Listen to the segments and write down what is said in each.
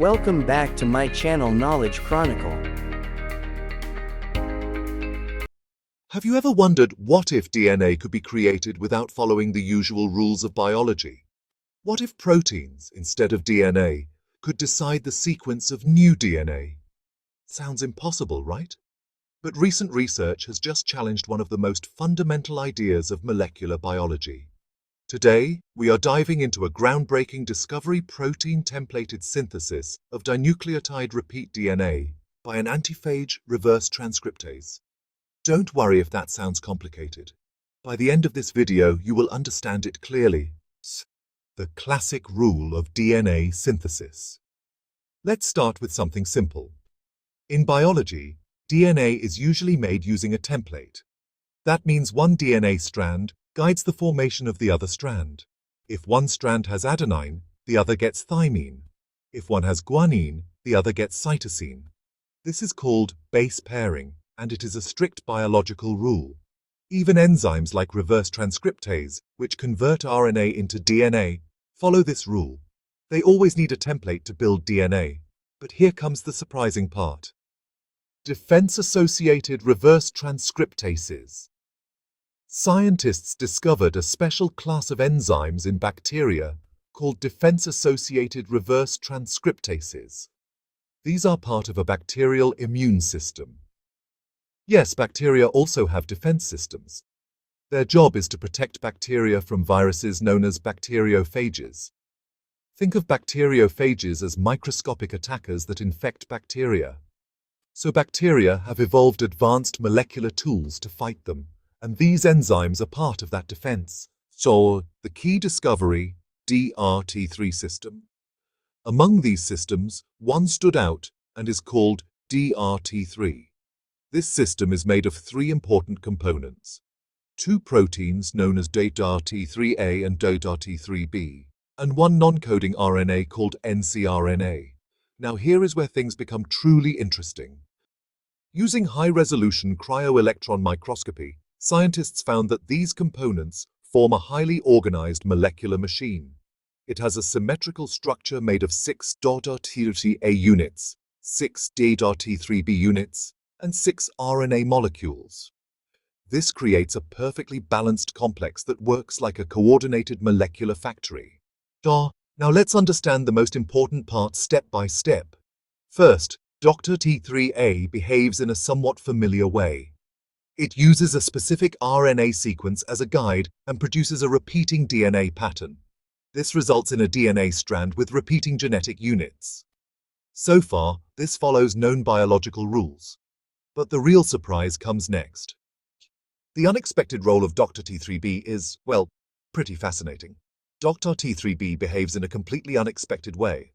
Welcome back to my channel Knowledge Chronicle. Have you ever wondered what if DNA could be created without following the usual rules of biology? What if proteins, instead of DNA, could decide the sequence of new DNA? Sounds impossible, right? But recent research has just challenged one of the most fundamental ideas of molecular biology. Today, we are diving into a groundbreaking discovery: protein templated synthesis of dinucleotide repeat DNA by an antiphage reverse transcriptase. Don't worry if that sounds complicated. By the end of this video, you will understand it clearly. The classic rule of DNA synthesis. Let's start with something simple. In biology, DNA is usually made using a template. That means one DNA strand guides the formation of the other strand. If one strand has adenine, the other gets thymine. If one has guanine, the other gets cytosine. This is called base pairing, and it is a strict biological rule. Even enzymes like reverse transcriptase, which convert RNA into DNA, follow this rule. They always need a template to build DNA. But here comes the surprising part. Defense-associated reverse transcriptases. Scientists discovered a special class of enzymes in bacteria called defense-associated reverse transcriptases. These are part of a bacterial immune system. Yes, bacteria also have defense systems. Their job is to protect bacteria from viruses known as bacteriophages. Think of bacteriophages as microscopic attackers that infect bacteria. So bacteria have evolved advanced molecular tools to fight them, and these enzymes are part of that defense. So, the key discovery, DRT3 system. Among these systems, one stood out and is called DRT3. This system is made of three important components: two proteins known as DRT3A and DRT3B, and one non-coding RNA called ncRNA. Now here is where things become truly interesting. Using high-resolution cryo-electron microscopy, scientists found that these components form a highly organized molecular machine. It has a symmetrical structure made of 6 DRT3A units, 6 DRT3B units, and 6 RNA molecules. This creates a perfectly balanced complex that works like a coordinated molecular factory. Now let's understand the most important part step by step. First, DRT3A behaves in a somewhat familiar way. It uses a specific RNA sequence as a guide and produces a repeating DNA pattern. This results in a DNA strand with repeating genetic units. So far, this follows known biological rules. But the real surprise comes next. The unexpected role of DRT3B is, well, pretty fascinating. DRT3B behaves in a completely unexpected way.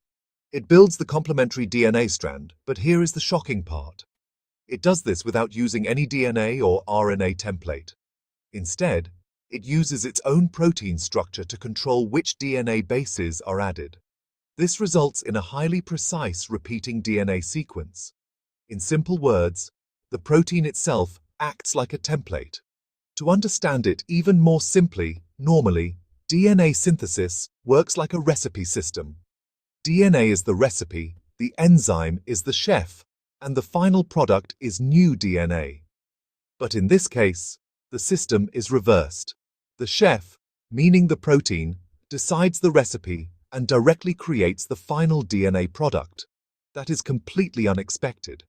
It builds the complementary DNA strand, but here is the shocking part. It does this without using any DNA or RNA template. Instead, it uses its own protein structure to control which DNA bases are added. This results in a highly precise repeating DNA sequence. In simple words, the protein itself acts like a template. To understand it even more simply, normally, DNA synthesis works like a recipe system. DNA is the recipe, the enzyme is the chef, and the final product is new DNA. But in this case, the system is reversed. The chef, meaning the protein, decides the recipe and directly creates the final DNA product. That is completely unexpected.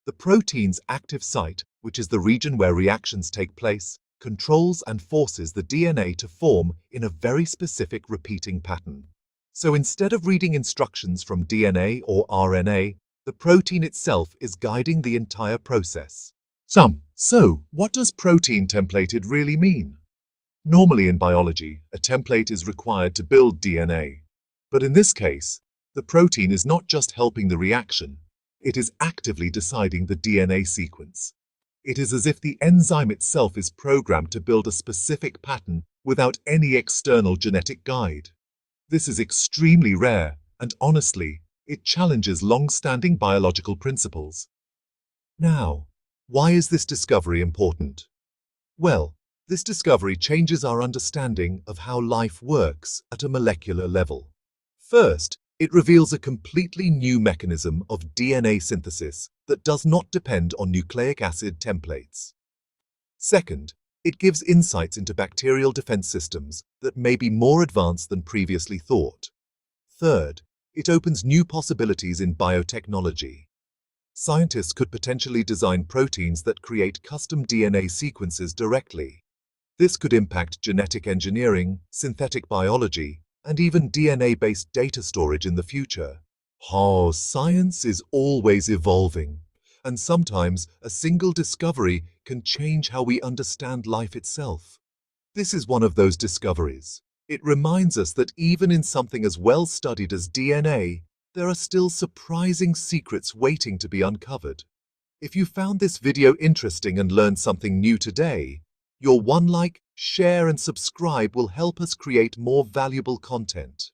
The protein's active site, which is the region where reactions take place, controls and forces the DNA to form in a very specific repeating pattern. So instead of reading instructions from DNA or RNA, the protein itself is guiding the entire process. So, what does protein templated really mean? Normally in biology, a template is required to build DNA. But in this case, the protein is not just helping the reaction, it is actively deciding the DNA sequence. It is as if the enzyme itself is programmed to build a specific pattern without any external genetic guide. This is extremely rare, and honestly, it challenges long-standing biological principles. Now, why is this discovery important? Well, this discovery changes our understanding of how life works at a molecular level. First, It reveals a completely new mechanism of DNA synthesis that does not depend on nucleic acid templates. Second, it gives insights into bacterial defense systems that may be more advanced than previously thought. Third, it opens new possibilities in biotechnology. Scientists could potentially design proteins that create custom DNA sequences directly. This could impact genetic engineering, synthetic biology, and even DNA-based data storage in the future. Oh, science is always evolving, and sometimes a single discovery can change how we understand life itself. This is one of those discoveries. It reminds us that even in something as well studied as DNA, there are still surprising secrets waiting to be uncovered. If you found this video interesting and learned something new today, your one like, share and subscribe will help us create more valuable content.